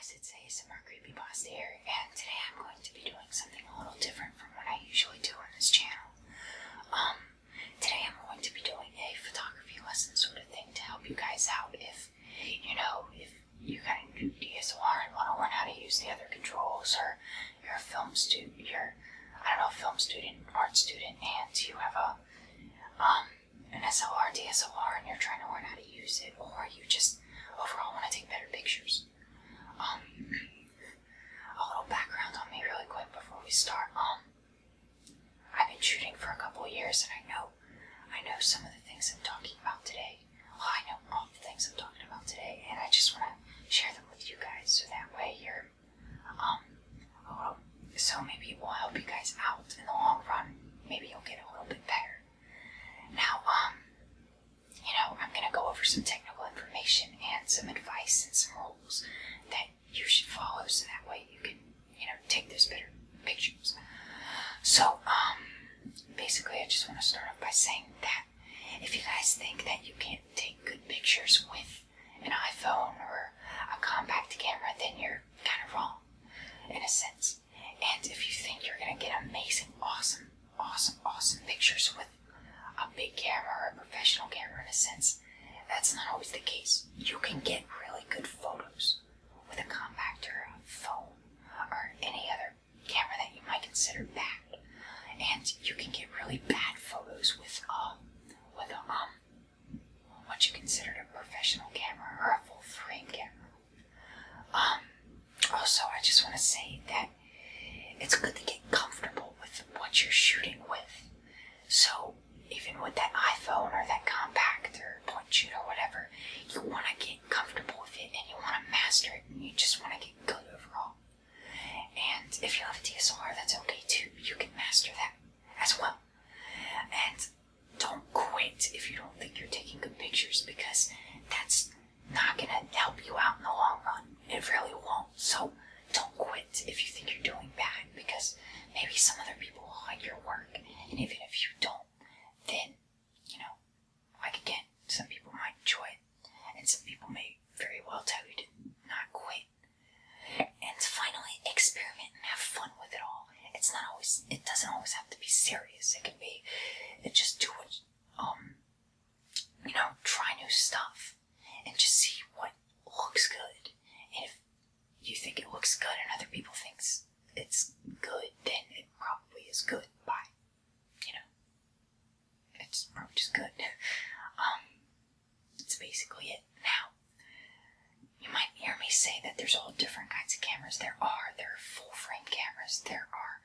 guys, it's ASMR Creepypasta here, and today I'm going to be doing something a little different from what I usually do on this channel. Today I'm going to be doing a photography lesson sort of thing to help you guys out if you kind of do DSLR and want to learn how to use the other controls, or you're a film student, film student, art student, and you have an SLR, DSLR, and you're trying to learn how to use it, or you just overall want to take better pictures. A little background on me really quick before we start. I've been shooting for a couple of years, and I know some of the things I'm talking about today. Well, I know all the things I'm talking about today, and I just want to share them with you guys, so that way you're, so maybe it will help you guys out in the long run. Maybe you'll get a little bit better. Now, I'm going to go over some technical information and some advice and some rules that you should follow, so that way you can, take those better pictures. So, basically, I just want to start off by saying that if you guys think that you can't take good pictures with an iPhone or a compact camera, then you're kind of wrong, in a sense. And if you think you're going to get amazing, awesome pictures with a big camera or a professional camera, in a sense, that's not always the case. You can get really good photos with a compact or a phone or any other camera that you might consider bad, and you can get really bad photos with what you consider a professional camera or a full frame camera. Also, I just want to say that it's good to get comfortable with what you're shooting with. So even with that iPhone or that compact or point shoot or whatever, you want to get comfortable with it, and you want to master it, and you just want to get good overall. And if you have a DSLR, that's okay too. You can master that as well. And don't quit if you don't think you're taking good pictures, because that's not going to help you out in the long run. It really won't. So don't quit if you think you're doing bad, because maybe some other people will like your work, and even if you don't, then, again, some people might enjoy it, and some people may very well tell you to not quit. And finally, experiment and have fun with it all. It doesn't always have to be serious. It can be, just do what, try new stuff, and just see what looks good. And if you think it looks good and other people thinks it's good, then it probably is good. It's probably just good. That's basically it. Now, you might hear me say that there's all different kinds of cameras. There are full frame cameras. There are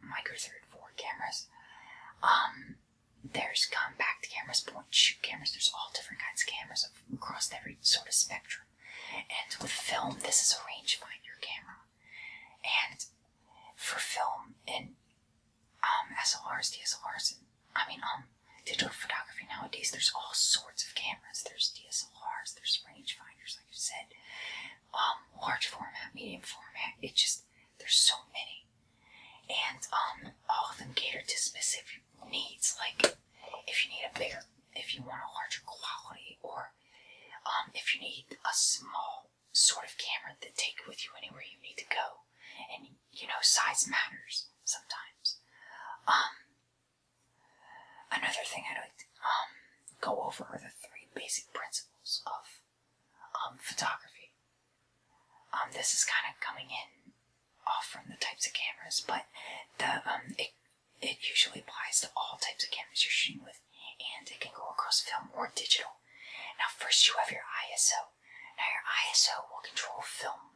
micro third forward cameras. There's compact cameras, point shoot cameras. There's all different kinds of cameras across every sort of spectrum. And with film, this is a rangefinder camera. And for film and SLRs, DSLRs, digital photography nowadays, there's all sorts of cameras. There's DSLRs, there's rangefinders, like I said, large format, medium format. There's so many. And all of them cater to specific needs, like if you want a larger quality, or if you need a small sort of camera to take with you anywhere you need to go. And, size matters sometimes. Another thing I'd like to go over are the 3 basic principles of photography. This is kind of coming in off from the types of cameras, but it usually applies to all types of cameras you're shooting with, and it can go across film or digital. Now, first you have your ISO. Now, your ISO will control film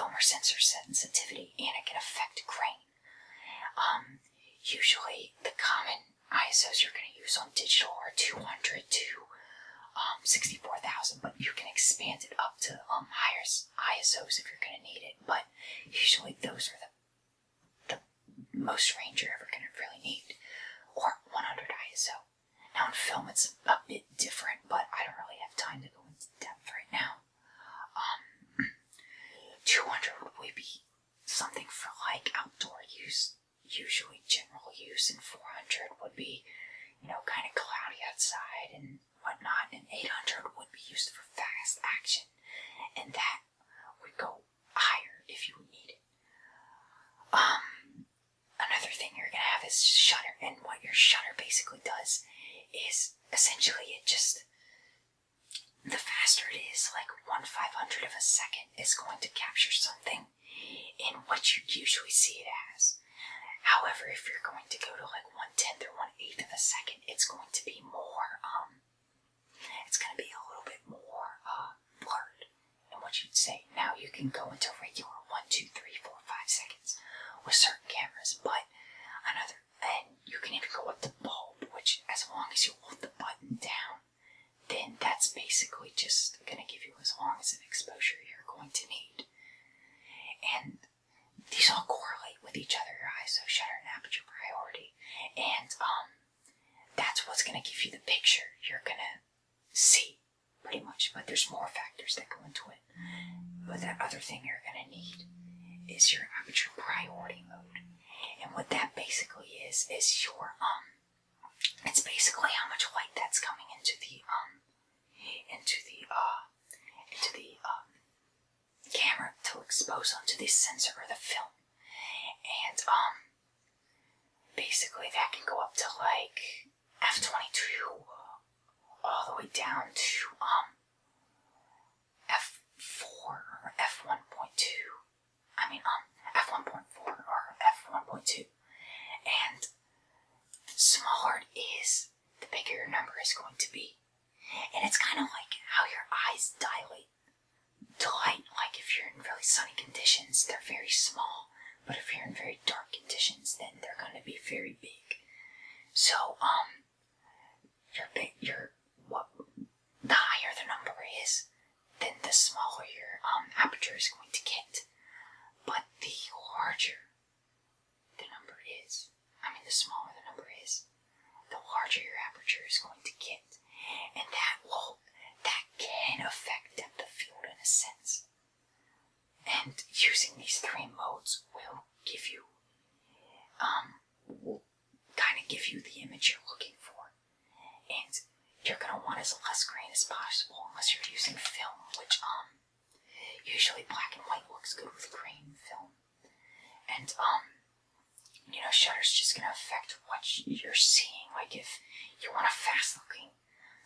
or sensor sensitivity, and it can affect grain. Usually the common ISOs you're going to use on digital are 200 to 64,000, but you can expand it up to higher ISOs if you're going to need it. But usually those are the most range you're ever going to really need, or 100 ISO. Now in film it's a bit different, but I don't really have time to go into depth right now. 200 would be something for like outdoor use, usually general use, and 400 would be, kind of cloudy outside and whatnot, and 800 would be used for fast action, and that would go higher if you need it. Another thing you're gonna have is shutter, and what your shutter basically does is essentially the faster it is, like 1/500 of a second, is going to capture something in what you'd usually see it as. However, if you're going to go to like 1/10 or 1/8 of a second, it's going to be more, it's going to be a little bit more blurred in what you'd say. Now you can go into regular 1, 2, 3, 4, 5 seconds with certain cameras, but and you can even go up to bulb, which as long as you hold the button down, then that's basically just going to give you as long as an exposure you're going to need. And these all correlate with each other, your ISO, shutter, and aperture priority. And that's what's going to give you the picture you're going to see, pretty much. But there's more factors that go into it. But that other thing you're going to need is your aperture priority mode. And what that basically is your, it's basically how much light that's coming into the camera to expose onto the sensor or the film. And basically that can go up to like f22 all the way down to f4 or f1.2. f1.4 or f1.2. And the smaller it is, the bigger your number is going to be. And it's kind of like how your eyes dilate to light. Like if you're in really sunny conditions, they're very small. But if you're in very dark conditions, then they're going to be very big. So, the higher the number is, then the smaller your aperture is going to get. But the larger the number is, the smaller the number is, the larger your aperture is going to get. And that can affect depth of field in a sense. And using these three modes will give you, the image you're looking for. And you're going to want as less grain as possible unless you're using film, which, usually black and white looks good with grain film. And, shutter's just going to affect what you're seeing. Like if you want a fast looking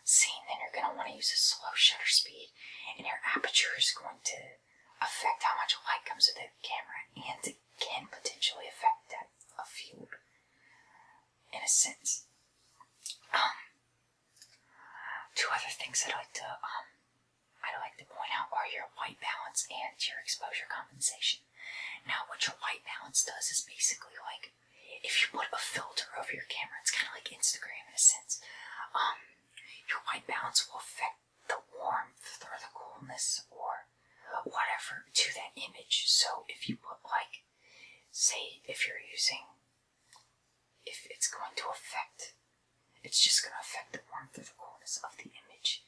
scene, then you're going to want to use a slow shutter speed, and your aperture is going to affect how much light comes with the camera, and it can potentially affect depth of field in a sense. Two other things I'd like to point out are your white balance and your exposure compensation. Now, what your white balance does is basically like if you put a filter over your camera, it's kind of like Instagram in a sense. Your white balance will affect the warmth or the coolness or whatever to that image. So if you put like, say if it's just going to affect the warmth or the coolness of the image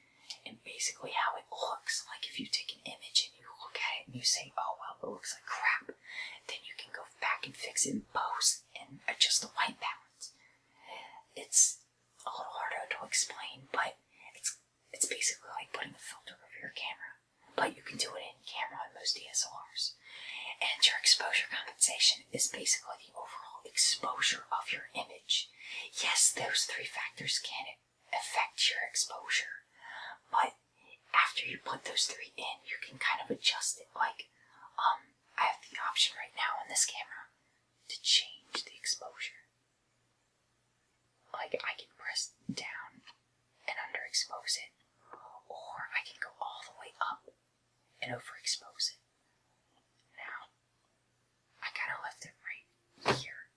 and basically how it looks. Like if you take an image and you look at it and you say, oh well, it looks like crap, then you can go back and fix it in post and adjust the white balance. It's a little harder to explain, but it's basically like putting a filter over your camera, but you can do it in camera on most DSLRs. And your exposure compensation is basically the overall exposure of your image. Yes, those three factors can affect your exposure, but after you put those three in, you can kind of adjust it. Like, I have the option right now on this camera to change the exposure. Like, I can press down and underexpose it, or I can go all the way up and overexpose it. Now, I kind of left it right here,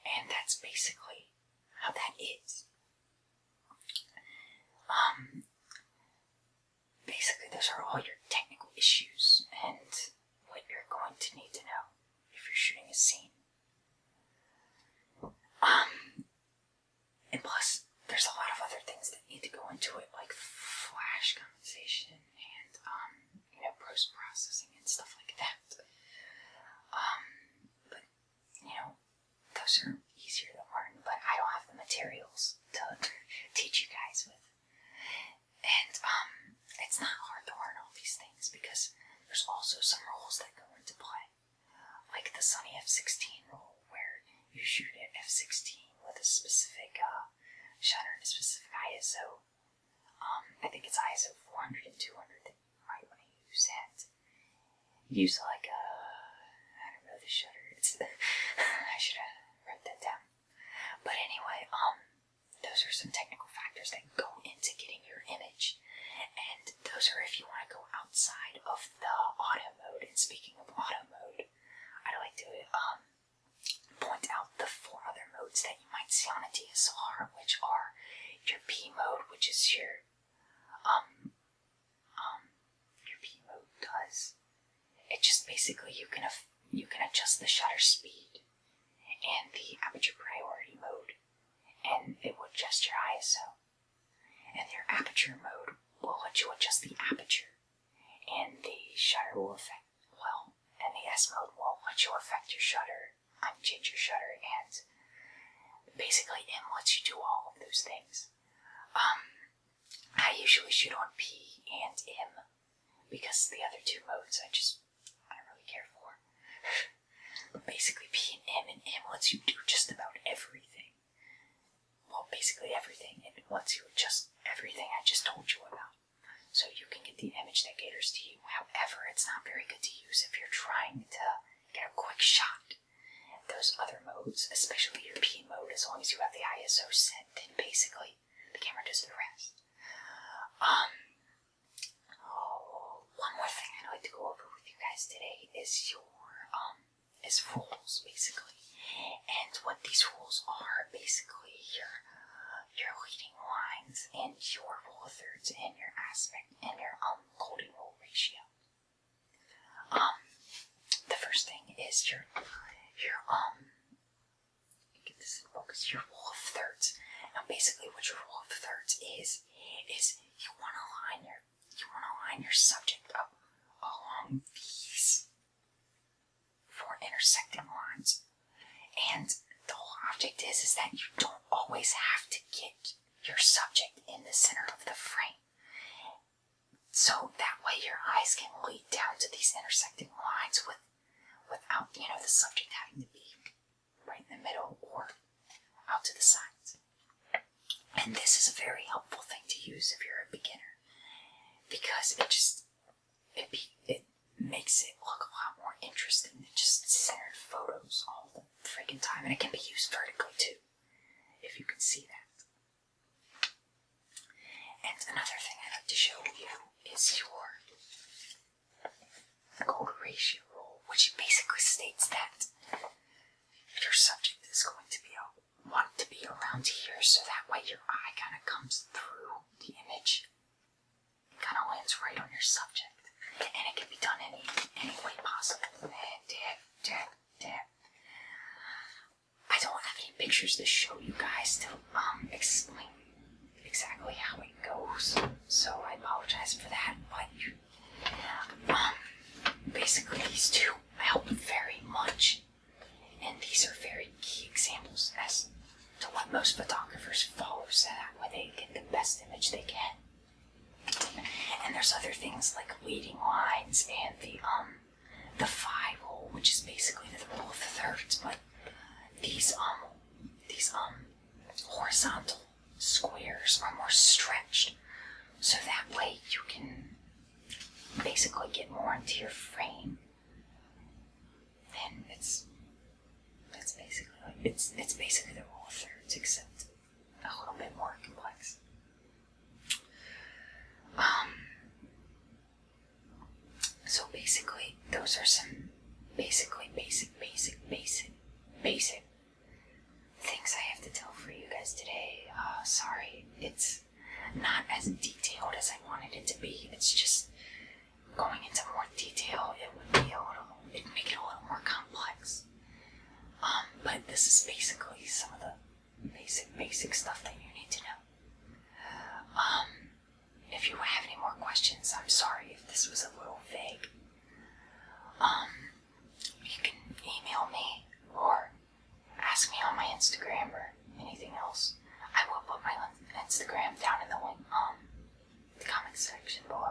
and that's basically how that is. Basically, those are all your technical issues and what you're going to need to know if you're shooting a scene. And plus, there's a lot of other things that need to go into it, like flash compensation and, post-processing and stuff like that. But, those are easier to learn, but I don't have the materials to teach you guys with. And, it's not hard to learn all these things because a specific ISO. I think it's ISO 400 and 200 that you might want to use. And use like I don't know the shutter. It's I should have wrote that down. But anyway, those are some technical factors that go into getting your image, and those are if you want to go outside of the auto mode. And speaking of auto mode, I'd like to point out the 4 other modes that you might see on a DSLR, which are your P mode, which is your P mode does. It just basically you can adjust the shutter speed and the aperture priority mode, and it will adjust your ISO. And your aperture mode will let you adjust the aperture, and the shutter will affect, and the S mode will let you affect your shutter, change your shutter, and basically M lets you do all of those things. I usually shoot on P and M because the other 2 modes I don't really care for. But basically P and M lets you do just about everything. Well, basically everything. It lets you adjust everything I just told you about. So you can get the image that caters to you. However, it's not very good to use if you're trying to get a quick shot. Those other modes, especially your P mode, as long as you have the ISO set, then basically the camera does the rest. One more thing I'd like to go over with you guys today is rules, basically. And what these rules are, basically, your leading lines and your rule of thirds and your aspect and your golden rule ratio. The first thing is your get this in focus, your rule of thirds. Now basically what your rule of thirds is you want to line your subject up along these 4 intersecting lines. And the whole object is that you don't always have to get your subject in the center of the frame. So that way your eyes can lead down to these intersecting lines without, the subject having to be right in the middle or out to the sides. And this is a very helpful thing to use if you're a beginner, because it makes it look a lot more interesting than just centered photos all the freaking time. And it can be used vertically too, if you can see that. And another thing I'd like to show you is your gold ratio rule, which basically states that your subject is going to want to be around here, so that way your eye kind of comes through the image and kind of lands right on your subject. And it can be done any way possible. I don't have any pictures to show you guys to explain exactly how it goes, so I apologize for that. But basically these 2 help very much, and these are very key examples as to what most photographers follow, so that way they get the best image they can. And there's other things like leading lines and the phi rule, which is basically the rule of thirds. But these horizontal squares are more stretched, so that way you can basically get more into your frame. And it's basically the rule of thirds, except a little bit more complex. So basically, those are some basic things I have to tell for you guys today. Sorry, it's not as detailed as I wanted it to be. It's just going into more detail. It'd make it a little more complex. But this is basically some of the basic stuff that you need to know. If you have any more questions, I'm sorry if this was a little vague. You can email me or ask me on my Instagram or anything else. I will put my Instagram down in the link, the comment section below.